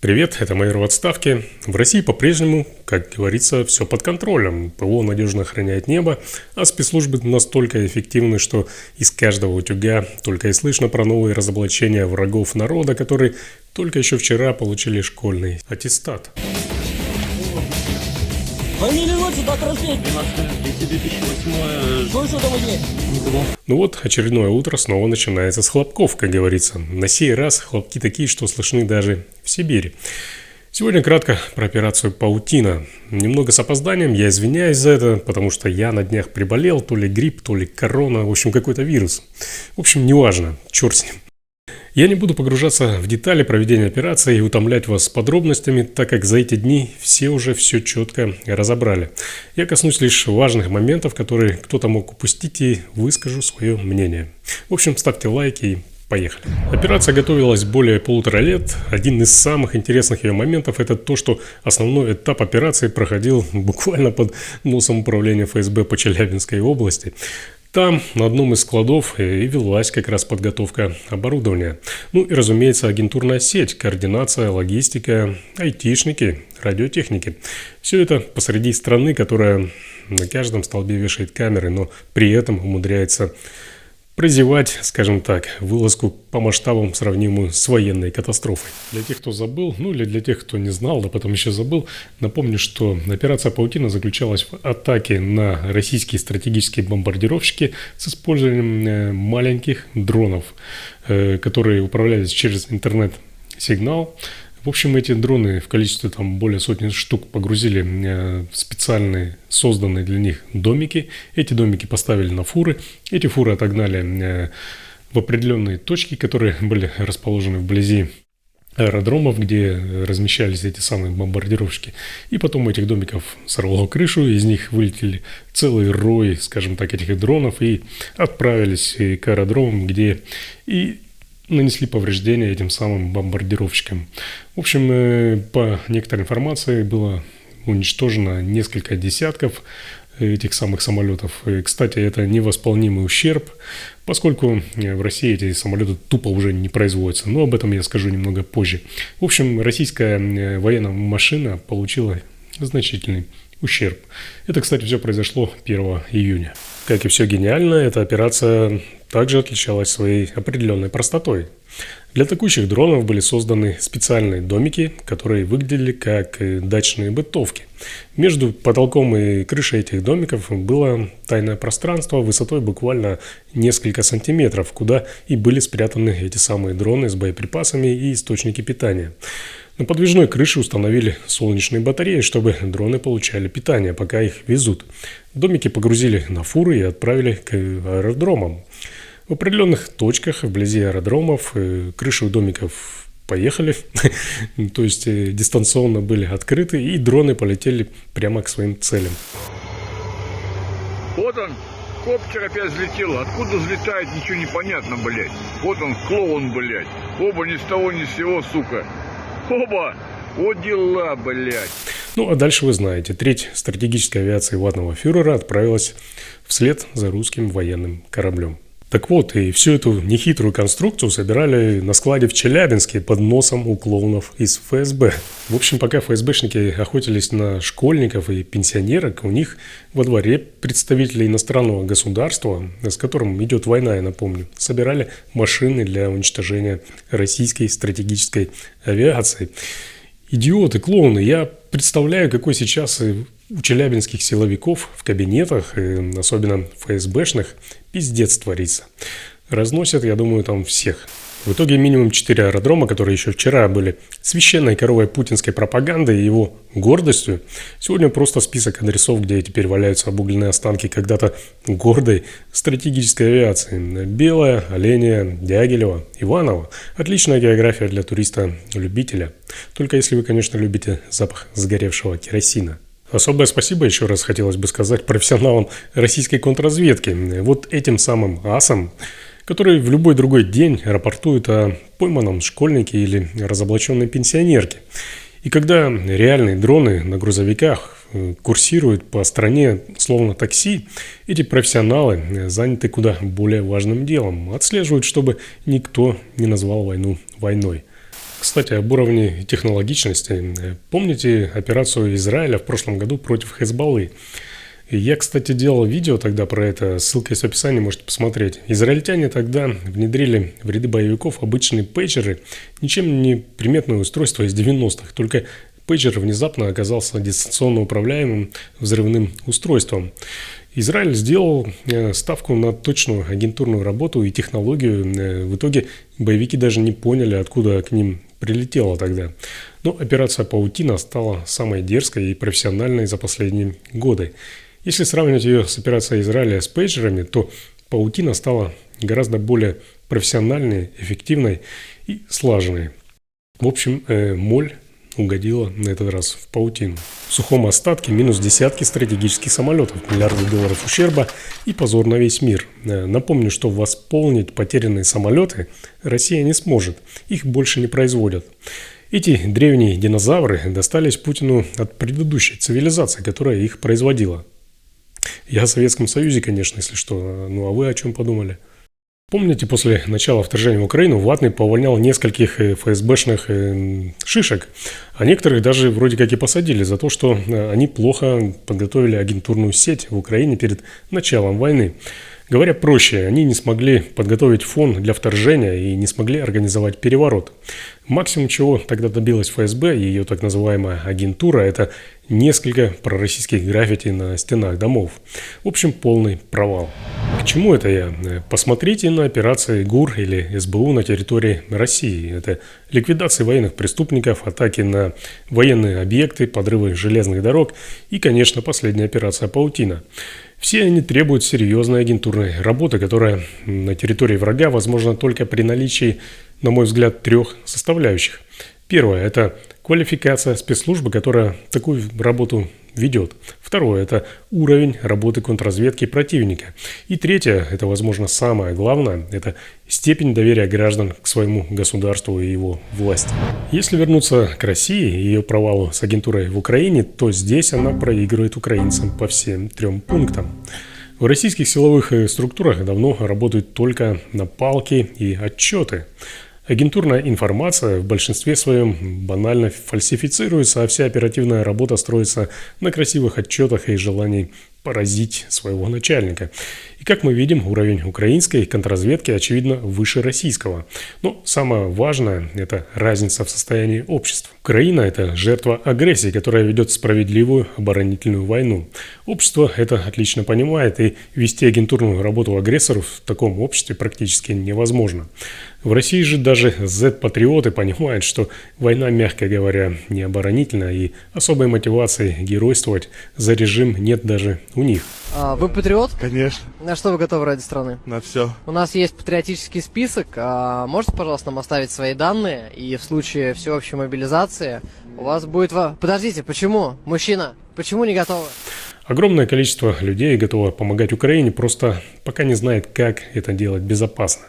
Привет, это майор в отставке. В России по-прежнему, как говорится, все под контролем. ПВО надежно охраняет небо, а спецслужбы настолько эффективны, что из каждого утюга только и слышно про новые разоблачения врагов народа, которые только еще вчера получили школьный аттестат. Фамилия, отчество, дата рождения. 2008. Что там идет? Ну вот, очередное утро снова начинается с хлопков, как говорится. На сей раз хлопки такие, что слышны даже в Сибири. Сегодня кратко про операцию «Паутина». Немного с опозданием, я извиняюсь за это, потому что я на днях приболел, то ли грипп, то ли корона, в общем, какой-то вирус. В общем, неважно, черт с ним. Я не буду погружаться в детали проведения операции и утомлять вас подробностями, так как за эти дни все уже все четко разобрали. Я коснусь лишь важных моментов, которые кто-то мог упустить, и выскажу свое мнение. В общем, ставьте лайки и поехали. Операция готовилась более 1,5 лет. Один из самых интересных ее моментов – это то, что основной этап операции проходил буквально под носом управления ФСБ по Челябинской области. Там, на одном из складов, и велась как раз подготовка оборудования. Ну и, разумеется, агентурная сеть, координация, логистика, айтишники, радиотехники. Все это посреди страны, которая на каждом столбе вешает камеры, но при этом умудряется прозевать, скажем так, вылазку по масштабам, сравнимую с военной катастрофой. Для тех, кто забыл, ну или для тех, кто не знал, да потом еще забыл, напомню, что операция «Паутина» заключалась в атаке на российские стратегические бомбардировщики с использованием маленьких дронов, которые управлялись через интернет-сигнал. В общем, эти дроны в количестве более сотни штук погрузили в специальные созданные для них домики. Эти домики поставили на фуры. Эти фуры отогнали в определенные точки, которые были расположены вблизи аэродромов, где размещались эти самые бомбардировщики. И потом у этих домиков сорвало крышу, из них вылетели целый рой, скажем так, этих дронов и отправились к аэродромам, где и нанесли повреждения этим самым бомбардировщикам. В общем, по некоторой информации было уничтожено несколько десятков этих самых самолетов. И, кстати, это невосполнимый ущерб, поскольку в России эти самолеты тупо уже не производятся. Но об этом я скажу немного позже. В общем, российская военная машина получила значительный ущерб. Это, кстати, все произошло 1 июня. Как и все гениально, эта операция также отличалась своей определенной простотой. Для атакующих дронов были созданы специальные домики, которые выглядели как дачные бытовки. Между потолком и крышей этих домиков было тайное пространство высотой буквально несколько сантиметров, куда и были спрятаны эти самые дроны с боеприпасами и источники питания. На подвижной крыше установили солнечные батареи, чтобы дроны получали питание, пока их везут. Домики погрузили на фуры и отправили к аэродромам. В определенных точках вблизи аэродромов крыши у домиков поехали, то есть дистанционно были открыты, и дроны полетели прямо к своим целям. Вот он, коптер опять взлетел. Откуда взлетает, ничего не понятно, блядь. Вот он, клоун, блядь. Оба ни с того ни с сего, сука. Оба! Вот дела, блядь. Ну, а дальше вы знаете, треть стратегической авиации ватного фюрера отправилась вслед за русским военным кораблем. Так вот, и всю эту нехитрую конструкцию собирали на складе в Челябинске под носом у клоунов из ФСБ. В общем, пока ФСБшники охотились на школьников и пенсионерок, у них во дворе представители иностранного государства, с которым идет война, я напомню, собирали машины для уничтожения российской стратегической авиации. Идиоты, клоуны, я представляю, какой сейчас у челябинских силовиков в кабинетах, особенно ФСБшных, пиздец творится. Разносят, я думаю, там всех. В итоге минимум 4 аэродрома, которые еще вчера были священной коровой путинской пропаганды и его гордостью, сегодня просто список адресов, где теперь валяются обугленные останки когда-то гордой стратегической авиации. Белая, Оленя, Дягилева, Иваново. Отличная география для туриста-любителя. Только если вы, конечно, любите запах сгоревшего керосина. Особое спасибо еще раз хотелось бы сказать профессионалам российской контрразведки. Вот этим самым асам, которые в любой другой день рапортуют о пойманном школьнике или разоблаченной пенсионерке. И когда реальные дроны на грузовиках курсируют по стране словно такси, эти профессионалы заняты куда более важным делом. Отслеживают, чтобы никто не назвал войну войной. Кстати, об уровне технологичности. Помните операцию Израиля в прошлом году против Хезболлы? Я, кстати, делал видео тогда про это, ссылка есть в описании, можете посмотреть. Израильтяне тогда внедрили в ряды боевиков обычные пейджеры, ничем не приметное устройство из 90-х, только пейджер внезапно оказался дистанционно управляемым взрывным устройством. Израиль сделал ставку на точную агентурную работу и технологию. В итоге боевики даже не поняли, откуда к ним прилетело тогда. Но операция «Паутина» стала самой дерзкой и профессиональной за последние годы. Если сравнивать ее с операцией Израиля с пейджерами, то «Паутина» стала гораздо более профессиональной, эффективной и слаженной. В общем, моль угодила на этот раз в паутину. В сухом остатке минус десятки стратегических самолетов, миллиарды долларов ущерба и позор на весь мир. Напомню, что восполнить потерянные самолеты Россия не сможет, их больше не производят. Эти древние динозавры достались Путину от предыдущей цивилизации, которая их производила. Я о Советском Союзе, конечно, если что. Ну а вы о чем подумали? Помните, после начала вторжения в Украину Ватный повольнял нескольких ФСБшных шишек, а некоторых даже вроде как и посадили за то, что они плохо подготовили агентурную сеть в Украине перед началом войны. Говоря проще, они не смогли подготовить фон для вторжения и не смогли организовать переворот. Максимум, чего тогда добилась ФСБ и ее так называемая агентура, это несколько пророссийских граффити на стенах домов. В общем, полный провал. К чему это я? Посмотрите на операции ГУР или СБУ на территории России. Это ликвидация военных преступников, атаки на военные объекты, подрывы железных дорог и, конечно, последняя операция «Паутина». Все они требуют серьезной агентурной работы, которая на территории врага возможна только при наличии, на мой взгляд, трех составляющих. Первое – это квалификация спецслужбы, которая такую работу ведет. Второе – это уровень работы контрразведки противника. И третье – это, возможно, самое главное – это степень доверия граждан к своему государству и его власти. Если вернуться к России и ее провалу с агентурой в Украине, то здесь она проигрывает украинцам по всем трем пунктам. В российских силовых структурах давно работают только напалки и отчеты. Агентурная информация в большинстве своем банально фальсифицируется, а вся оперативная работа строится на красивых отчетах и желании поразить своего начальника. И как мы видим, уровень украинской контрразведки очевидно выше российского. Но самое важное – это разница в состоянии общества. Украина – это жертва агрессии, которая ведет справедливую оборонительную войну. Общество это отлично понимает, и вести агентурную работу агрессору в таком обществе практически невозможно. В России же даже Z-патриоты понимают, что война, мягко говоря, не оборонительная, и особой мотивации геройствовать за режим нет даже у них. Вы патриот? Конечно, На что вы готовы ради страны? на все. У нас есть патриотический список. Можете, пожалуйста, нам оставить свои данные? И в случае всеобщей мобилизации у вас будет... Подождите, почему? Мужчина, почему не готовы? Огромное количество людей готово помогать Украине, просто пока не знает, как это делать безопасно.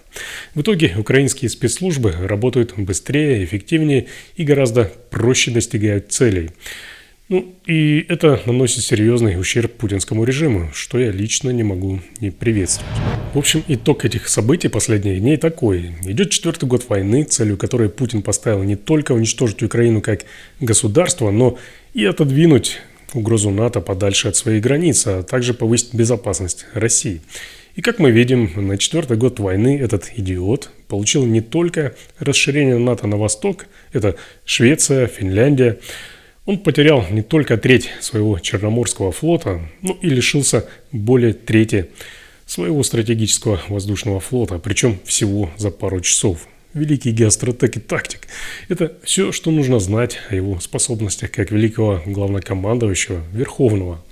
В итоге украинские спецслужбы работают быстрее, эффективнее и гораздо проще достигают целей. И это наносит серьезный ущерб путинскому режиму, что я лично не могу не приветствовать. В общем, итог этих событий последних дней такой. Идет 4-й год войны, целью которой Путин поставил не только уничтожить Украину как государство, но и отодвинуть угрозу НАТО подальше от своей границы, а также повысить безопасность России. И как мы видим, на 4-й год войны этот идиот получил не только расширение НАТО на восток, это Швеция, Финляндия, он потерял не только треть своего Черноморского флота, но и лишился более трети своего стратегического воздушного флота, причем всего за пару часов. Великий геостратег и тактик – это все, что нужно знать о его способностях как великого главнокомандующего, верховного,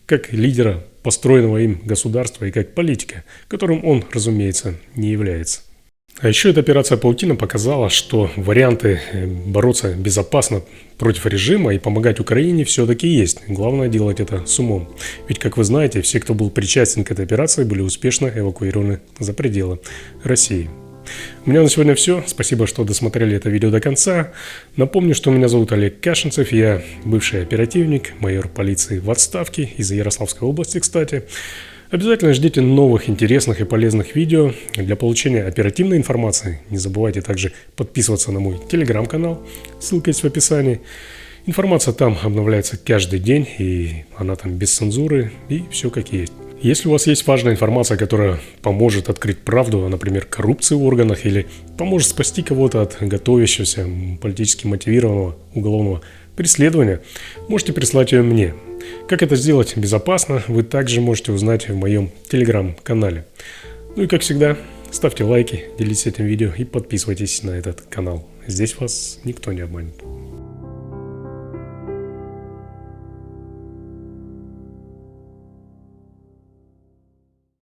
как лидера построенного им государства и как политика, которым он, разумеется, не является. А еще эта операция «Паутина» показала, что варианты бороться безопасно против режима и помогать Украине все-таки есть. Главное делать это с умом. Ведь, как вы знаете, все, кто был причастен к этой операции, были успешно эвакуированы за пределы России. У меня на сегодня все. Спасибо, что досмотрели это видео до конца. Напомню, что меня зовут Олег Кашинцев. Я бывший оперативник, майор полиции в отставке из Ярославской области, кстати. Обязательно ждите новых интересных и полезных видео. Для получения оперативной информации не забывайте также подписываться на мой телеграм-канал, ссылка есть в описании. Информация там обновляется каждый день, и она там без цензуры, и все как есть. Если у вас есть важная информация, которая поможет открыть правду, например, коррупции в органах, или поможет спасти кого-то от готовящегося политически мотивированного уголовного преследования, можете прислать ее мне. Как это сделать безопасно, вы также можете узнать в моем телеграм-канале. Ну и как всегда, ставьте лайки, делитесь этим видео и подписывайтесь на этот канал. Здесь вас никто не обманет.